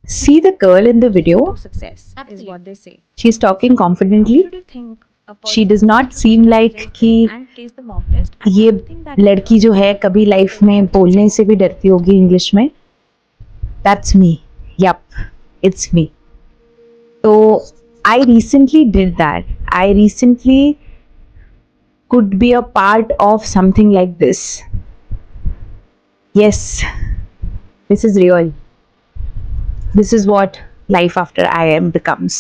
See the girl in the video? Success is what they say. She's talking confidently. Should you think a She person does not seem like कि and taste the mock test? ये लड़की जो है कभी life में बोलने से भी डरती होगी इंग्लिश में. That's me. Yup, it's me. So I recently did that. I recently could be a part of something like this. Yes, this is real. This is what life after IIM becomes.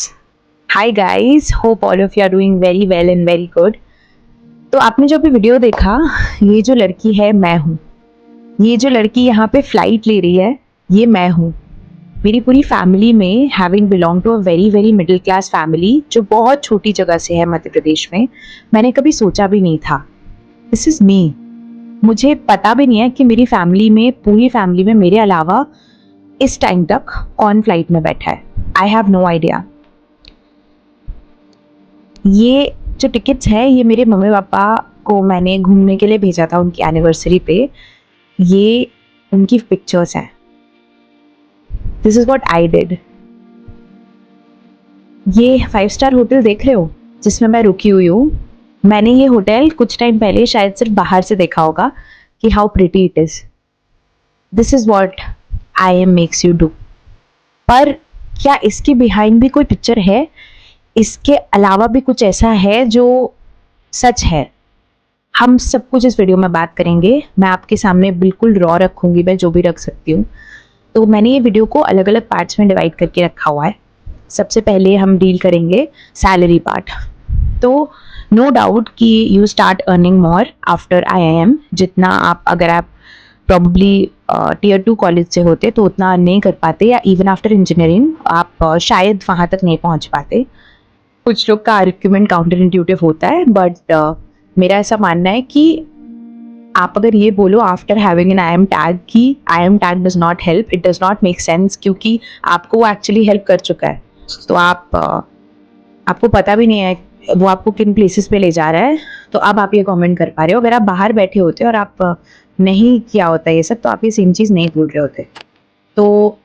Hi guys, hope all of you are doing very well and very good. तो आपने जो भी video देखा, ये जो लड़की है मैं हूँ. ये जो लड़की यहाँ पे फ्लाइट ले रही है, ये मैं हूँ. मेरी पूरी फैमिली में having belong to a very very middle class family जो बहुत छोटी जगह से है मध्य प्रदेश में, मैंने कभी सोचा भी नहीं था. This is me. मुझे पता भी नहीं है कि मेरी फैमिली में, पूरी फैमिली में मेरे अलावा इस टाइम तक कौन फ्लाइट में बैठा है. I have no idea. ये जो टिकट्स है ये मेरे मम्मी पापा को मैंने घूमने के लिए भेजा था उनकी एनिवर्सरी पे. ये उनकी पिक्चर्स हैं. This is what I did. ये 5 स्टार होटल देख रहे हो जिसमें मैं रुकी हुई हूँ. मैंने ये होटल कुछ टाइम पहले शायद सिर्फ बाहर से देखा होगा कि how pretty it is. This is what IIM makes you do. पर क्या इसके बिहाइंड भी कोई पिक्चर है? इसके अलावा भी कुछ ऐसा है जो सच है? हम सब कुछ इस वीडियो में बात करेंगे. मैं आपके सामने बिल्कुल रॉ रखूंगी, मैं जो भी रख सकती हूँ. तो मैंने ये वीडियो को अलग अलग पार्ट्स में डिवाइड करके रखा हुआ है. सबसे पहले हम डील करेंगे सैलरी पार्ट. तो नो डाउट कि you start earning more after IIM. जितना आप, अगर आप प्रॉब्ली टियर 2 कॉलेज से होते तो उतना नहीं कर पाते, या इवन आफ्टर इंजीनियरिंग आप शायद वहाँ तक नहीं पहुँच पाते. कुछ लोग का आर्ग्यूमेंट काउंटर इंट्यूटिव होता है, बट मेरा ऐसा मानना है कि आप अगर ये बोलो after having an IIM tag कि IIM tag does not help, it does not make sense, क्योंकि आपको वो एक्चुअली हेल्प कर चुका है. तो आपको पता भी नहीं है वो आपको किन प्लेसेस पे ले जा रहा है. तो अब आप ये कमेंट कर पा रहे हो. अगर आप बाहर बैठे होते और आप नहीं किया होता ये सब, तो आप ये सेम चीज़ नहीं बोल रहे होते. तो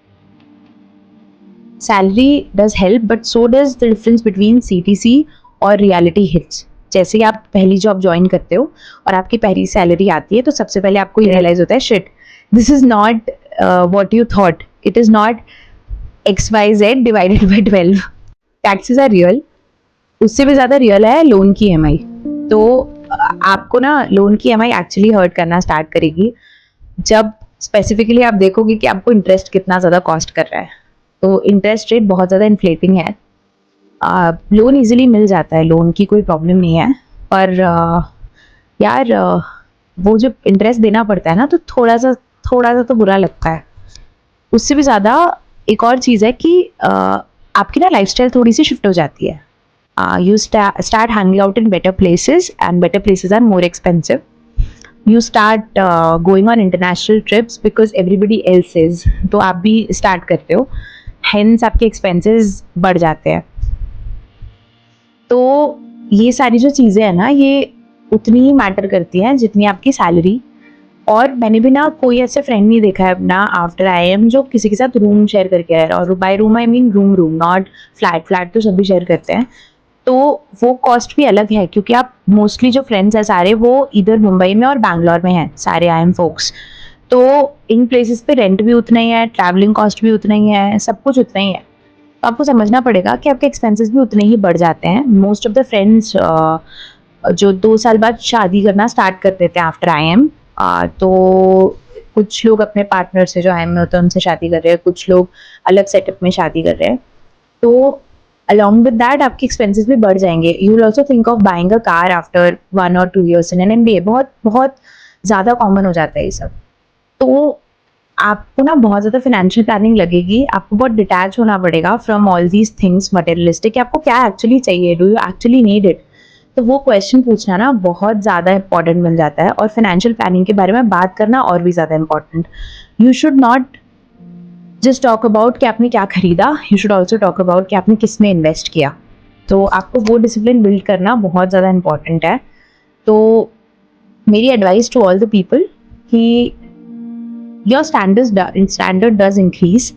salary does help, but so does the difference between CTC और रियलिटी हिट्स. जैसे ही आप पहली जॉब ज्वाइन करते हो और आपकी पहली सैलरी आती है, तो सबसे पहले आपको ये रियलाइज होता है, shit, this is not what you thought. It is not XYZ divided by 12. Taxes are real. उससे भी ज़्यादा रियल है लोन की EMI. तो आपको ना लोन की EMI एक्चुअली हर्ट करना स्टार्ट करेगी जब स्पेसिफिकली आप देखोगे कि आपको इंटरेस्ट कितना ज़्यादा कॉस्ट कर रहा है. तो इंटरेस्ट रेट बहुत ज़्यादा इन्फ्लेटिंग है. लोन इजीली मिल जाता है, लोन की कोई प्रॉब्लम नहीं है. पर यार वो जो इंटरेस्ट देना पड़ता है ना, तो थोड़ा सा तो बुरा लगता है. उससे भी ज़्यादा एक और चीज़ है कि आपकी ना लाइफस्टाइल थोड़ी सी शिफ्ट हो जाती है. You start hanging out in better places, and better places are more expensive. You start going on international trips because everybody else is. तो आप भी start करते हो, hence आपके expenses बढ़ जाते हैं. तो ये सारी जो चीज़ें हैं ना, ये उतनी ही मैटर करती हैं जितनी आपकी सैलरी. और मैंने भी ना कोई ऐसे फ्रेंड नहीं देखा है अपना आफ्टर IIM जो किसी के साथ रूम शेयर करके रह रहा. और by room I mean room, not flat तो सभी शेयर करते हैं. तो वो कॉस्ट भी अलग है, क्योंकि आप मोस्टली जो फ्रेंड्स हैं सारे वो इधर मुंबई में और बैंगलोर में हैं, सारे IIM फोक्स. तो इन प्लेसेस पे रेंट भी उतना ही है, ट्रैवलिंग कॉस्ट भी उतना ही है, सब कुछ उतना ही है. तो आपको समझना पड़ेगा कि आपके एक्सपेंसेस भी उतने ही बढ़ जाते हैं. मोस्ट ऑफ द फ्रेंड्स जो 2 साल बाद शादी करना स्टार्ट कर देते हैं आफ्टर IIM, तो कुछ लोग अपने पार्टनर से जो IIM में होते हैं उनसे शादी कर रहे हैं, कुछ लोग अलग सेटअप में शादी कर रहे हैं. तो along with that आपके एक्सपेंसेस भी बढ़ जाएंगे. You will also think of buying a car after 1 or 2 years in an MBA. बहुत ज़्यादा कॉमन हो जाता है ये सब. तो आपको ना बहुत ज़्यादा फाइनेंशियल प्लानिंग लगेगी. आपको बहुत डिटैच होना पड़ेगा from all these things materialistic, कि आपको क्या एक्चुअली चाहिए, do you actually need it. तो वो क्वेश्चन पूछना ना बहुत ज़्यादा इंपॉर्टेंट बन जाता है. और फाइनेंशियल प्लानिंग के बारे में बात करना और भी ज़्यादा important. You should not just talk about कि आपने क्या खरीदा, you should also talk about कि आपने किस में इन्वेस्ट किया. तो आपको वो डिसिप्लिन बिल्ड करना बहुत ज़्यादा इंपॉर्टेंट है. तो मेरी advice to all the people कि your standard does increase,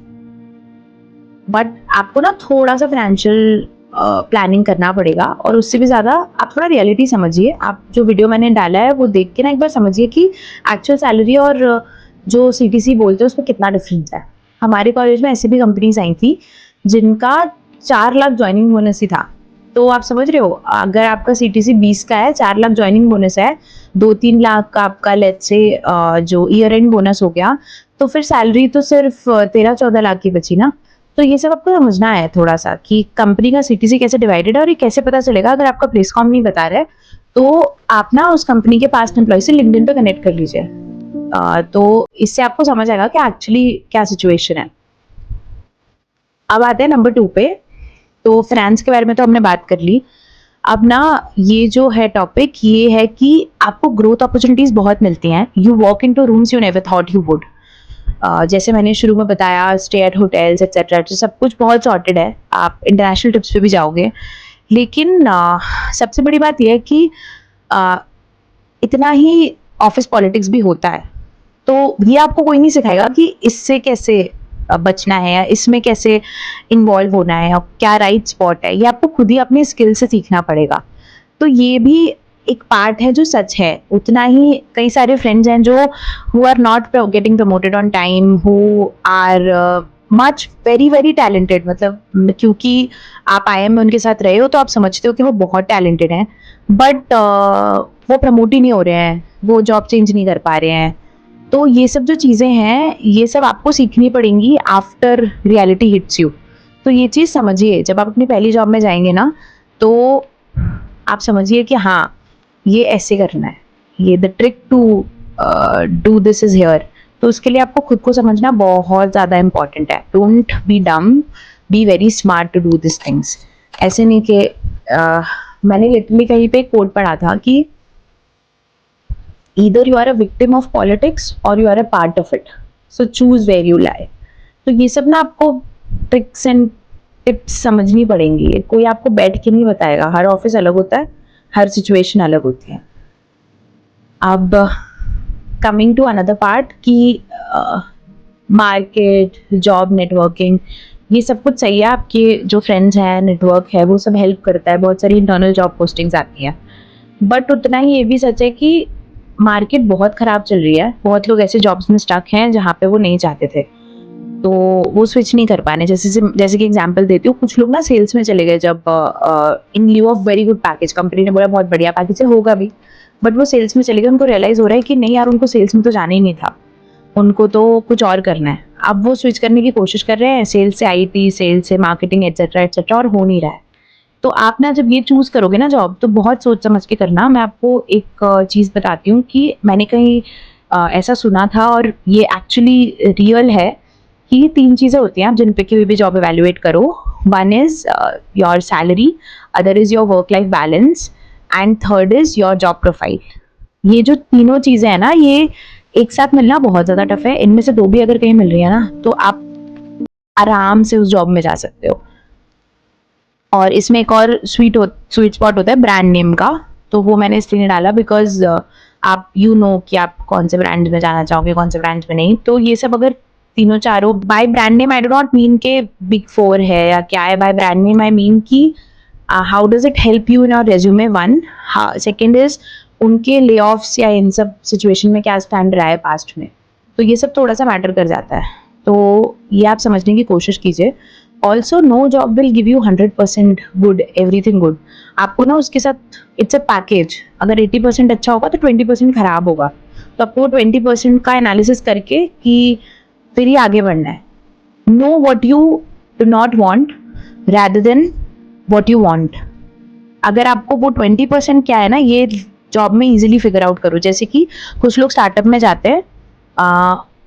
but आपको ना थोड़ा सा फाइनेंशियल प्लानिंग करना पड़ेगा, और उससे भी ज़्यादा आप थोड़ा रियलिटी समझिए। आप जो वीडियो मैंने डाला है वो देख के ना एक बार समझिए कि एक्चुअल सैलरी और जो CTC बोलते हैं उसमें कितना डिफरेंस है। हमारे कॉलेज में ऐसी भी कंपनीज आई थी जिनका 4 लाख ज्वाइनिंग बोनस ही था। तो आप समझ रहे हो, अगर आपका CTC 20 का है, 4 लाख ज्वाइनिंग बोनस है, 2-3 लाख का आपका लेट्स से जो ईयर एंड बोनस हो गया, तो फिर सैलरी तो सिर्फ 13-14 लाख की बची ना। तो ये सब आपको समझना है थोड़ा सा कि कंपनी का CTC कैसे डिवाइडेड है, और ये कैसे पता चलेगा। अगर आपका प्लेसकॉम नहीं बता रहा है तो आप ना उस कंपनी के पास्ट एम्प्लॉय से लिंक्डइन पे कनेक्ट कर लीजिए। तो इससे आपको समझ आएगा कि एक्चुअली क्या सिचुएशन है। अब आते हैं नंबर 2 पे। तो फाइनेंस के बारे में तो हमने बात कर ली। अब ना ये जो है टॉपिक, ये है कि आपको ग्रोथ अपॉर्चुनिटीज बहुत मिलती हैं। You walk into rooms you never thought you would. जैसे मैंने शुरू में बताया, स्टे एट होटल्स एक्सेट्रा, सब कुछ बहुत सॉर्टेड है। आप इंटरनेशनल ट्रिप्स पे भी जाओगे। लेकिन सबसे बड़ी बात यह है कि इतना ही ऑफिस पॉलिटिक्स भी होता है। तो ये आपको कोई नहीं सिखाएगा कि इससे कैसे बचना है या इसमें कैसे इन्वॉल्व होना है और क्या राइट स्पॉट है। ये आपको खुद ही अपने स्किल से सीखना पड़ेगा। तो ये भी एक पार्ट है जो सच है। उतना ही कई सारे फ्रेंड्स हैं जो who are not getting promoted on time, who are much very very talented. मतलब क्योंकि आप IIM में उनके साथ रहे हो तो आप समझते हो कि वो बहुत टैलेंटेड हैं, बट वो प्रमोट ही नहीं हो रहे हैं, वो जॉब चेंज नहीं कर पा रहे हैं। तो ये सब जो चीज़ें हैं, ये सब आपको सीखनी पड़ेंगी आफ्टर रियलिटी हिट्स यू। तो ये चीज़ समझिए, जब आप अपनी पहली जॉब में जाएंगे ना, तो आप समझिए कि हाँ, ये ऐसे करना है, ये the trick to do this is here. तो उसके लिए आपको खुद को समझना बहुत ज़्यादा इंपॉर्टेंट है। Don't be dumb, be very smart to do this things. ऐसे नहीं कि मैंने लिटरली कहीं पे कोट पढ़ा था कि either you are a victim of politics or you are a part of it, so choose where you lie। तो ये सब ना आपको ट्रिक्स एंड टिप्स समझनी पड़ेंगी। कोई आपको बैठ के नहीं बताएगा। हर ऑफिस अलग होता है, हर सिचुएशन अलग होती है। अब कमिंग टू अनदर पार्ट कि मार्केट, जॉब, नेटवर्किंग, ये सब कुछ सही है। आपके जो फ्रेंड्स हैं, नेटवर्क है, वो सब हेल्प करता है। बहुत सारी इंटरनल जॉब पोस्टिंग्स आती हैं, बट उतना ही ये भी सच है कि मार्केट बहुत ख़राब चल रही है। बहुत लोग ऐसे जॉब्स में स्टक हैं जहाँ पे वो नहीं चाहते थे, तो वो स्विच नहीं कर पाने। जैसे कि एग्जांपल देती हूँ, कुछ लोग ना सेल्स में चले गए जब in lieu of very good package, company ने बोला बहुत बढ़िया पैकेज है, होगा भी, बट वो सेल्स में चले गए। उनको रियलाइज़ हो रहा है कि नहीं यार, उनको सेल्स में तो जाना ही नहीं था, उनको तो कुछ और करना है। अब वो स्विच करने की कोशिश कर रहे हैं, सेल्स से IT, सेल्स से मार्केटिंग एक्सेट्रा एक्सेट्रा, और हो नहीं रहा है। तो आप ना जब ये चूज़ करोगे ना जॉब, तो बहुत सोच समझ के करना। मैं आपको एक चीज़ बताती हूँ कि मैंने कहीं ऐसा सुना था, और ये एक्चुअली रियल है, कि 3 चीज़ें होती हैं आप जिन पे कोई भी जॉब इवैल्यूएट करो। One is your salary, other is your work life balance, and third is your job profile. ये जो तीनों चीज़ें हैं ना, ये एक साथ मिलना बहुत ज़्यादा टफ है। इनमें से 2 भी अगर कहीं मिल रही है ना, तो आप आराम से उस जॉब में जा सकते हो। और इसमें एक और स्वीट स्पॉट होता है ब्रांड नेम का। तो वो मैंने इसलिए नहीं डाला बिकॉज आप नो कि आप कौन से ब्रांड में जाना चाहोगे, कौन से ब्रांड में नहीं। तो ये सब अगर तीनों चारों, by brand name I do not mean के बिग 4 है या क्या है। By brand name I mean कि how does it help you in your resume, one. Second is उनके ले ऑफ्स या इन सब सिचुएशन में क्या स्टैंड रहा है पास्ट में। तो ये सब थोड़ा सा मैटर कर जाता है। तो ये आप समझने की कोशिश कीजिए। Also no job will give you 100% good, everything good. आपको ना उसके साथ इट्स अ पैकेज। अगर 80% अच्छा होगा तो 20% खराब होगा। तो आपको 20% का एनालिसिस करके कि फिर ही आगे बढ़ना है। Know what you do not want rather than what you want. अगर आपको वो 20% क्या है ना, ये जॉब में इजीली फिगर आउट करो। जैसे कि कुछ लोग स्टार्टअप में जाते हैं,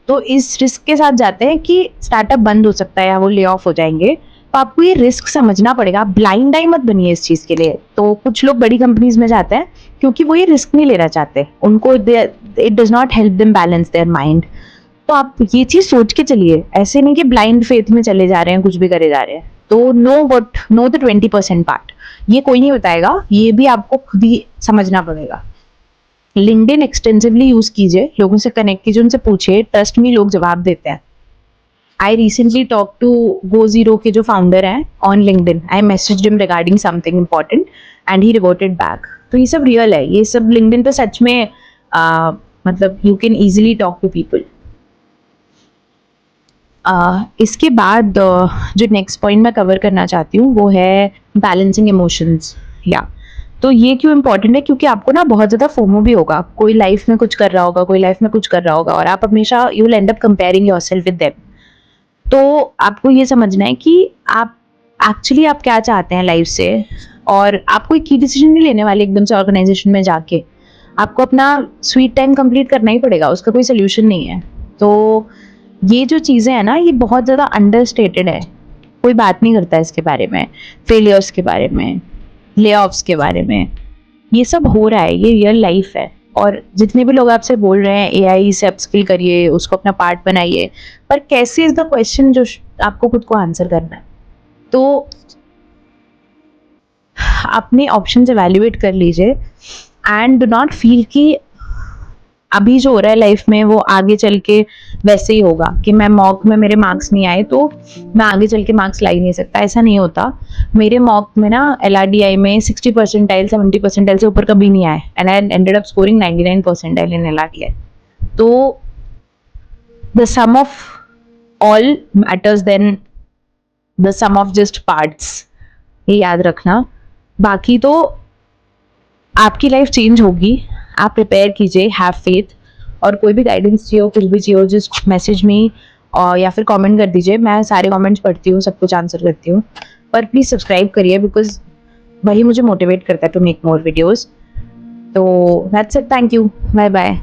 तो इस रिस्क के साथ जाते हैं कि स्टार्टअप बंद हो सकता है या वो ले ऑफ हो जाएंगे। तो आपको ये रिस्क समझना पड़ेगा। ब्लाइंड आई मत बनिए इस चीज़ के लिए। तो कुछ लोग बड़ी कंपनीज में जाते हैं क्योंकि वो ये रिस्क नहीं लेना चाहते, उनको it does not help them balance their mind. तो आप ये चीज़ सोच के चलिए, ऐसे नहीं कि ब्लाइंड फेथ में चले जा रहे हैं, कुछ भी करे जा रहे हैं। तो नो द 20% पार्ट, ये कोई नहीं बताएगा, ये भी आपको खुद ही समझना पड़ेगा। लिंक्डइन एक्सटेंसिवली यूज कीजिए, लोगों से कनेक्ट कीजिए, उनसे पूछिए। ट्रस्ट मी, लोग जवाब देते हैं। I recently talk to GoZero के जो फाउंडर हैं on LinkedIn. I messaged him regarding something important and he reverted back. तो ये सब रियल है, ये सब लिंक्डइन पे सच में मतलब you can easily talk to people. इसके बाद जो नेक्स्ट पॉइंट मैं कवर करना चाहती हूँ वो है बैलेंसिंग इमोशंस. या तो ये क्यों इम्पोर्टेंट है, क्योंकि आपको ना बहुत ज़्यादा फोमो भी होगा. कोई लाइफ में कुछ कर रहा होगा, कोई लाइफ में कुछ कर रहा होगा, और आप हमेशा you will and up comparing yourself with them. तो आपको ये समझना है कि आप एक्चुअली आप क्या चाहते हैं लाइफ से, और आप कोई की डिसीजन नहीं लेने वाले एकदम से ऑर्गेनाइजेशन में जाके. आपको अपना स्वीट टाइम कंप्लीट करना ही पड़ेगा, उसका कोई सोल्यूशन नहीं है. तो ये जो चीज़ें हैं ना, ये बहुत ज़्यादा अंडरस्टेटेड है. कोई बात नहीं करता इसके बारे में. फेलियर्स के बारे में, ले ऑफ्स के बारे में, ये सब हो रहा है, ये रियल लाइफ है. और जितने भी लोग आपसे बोल रहे हैं AI से अपस्किल करिए, उसको अपना पार्ट बनाइए, पर कैसे इज द क्वेश्चन जो आपको खुद को आंसर करना है. तो अपने ऑप्शंस एवेल्युएट कर लीजिए एंड डू नॉट फील कि अभी जो हो रहा है लाइफ में वो आगे चल के वैसे ही होगा कि मैं मॉक में मेरे मार्क्स नहीं आए तो मैं आगे चल के मार्क्स ला ही नहीं सकता. ऐसा नहीं होता. मेरे मॉक में ना LRDI में 60 परसेंटाइल 70 परसेंटाइल से ऊपर कभी नहीं आए and I ended up scoring 99 percentile in LRDI. तो the sum of all matters than the sum of just parts, ये याद रखना. बाकी तो आपकी लाइफ चेंज होगी. आप प्रिपेयर कीजिए, हैव फेथ. और कोई भी गाइडेंस चाहिए हो, कुछ भी चाहिए हो, जस्ट मैसेज मी और या फिर कमेंट कर दीजिए. मैं सारे कमेंट्स पढ़ती हूँ, सब कुछ आंसर करती हूँ. पर प्लीज़ सब्सक्राइब करिए बिकॉज वही मुझे मोटिवेट करता है टू मेक मोर वीडियोज़. तो that's it. Thank you. Bye bye.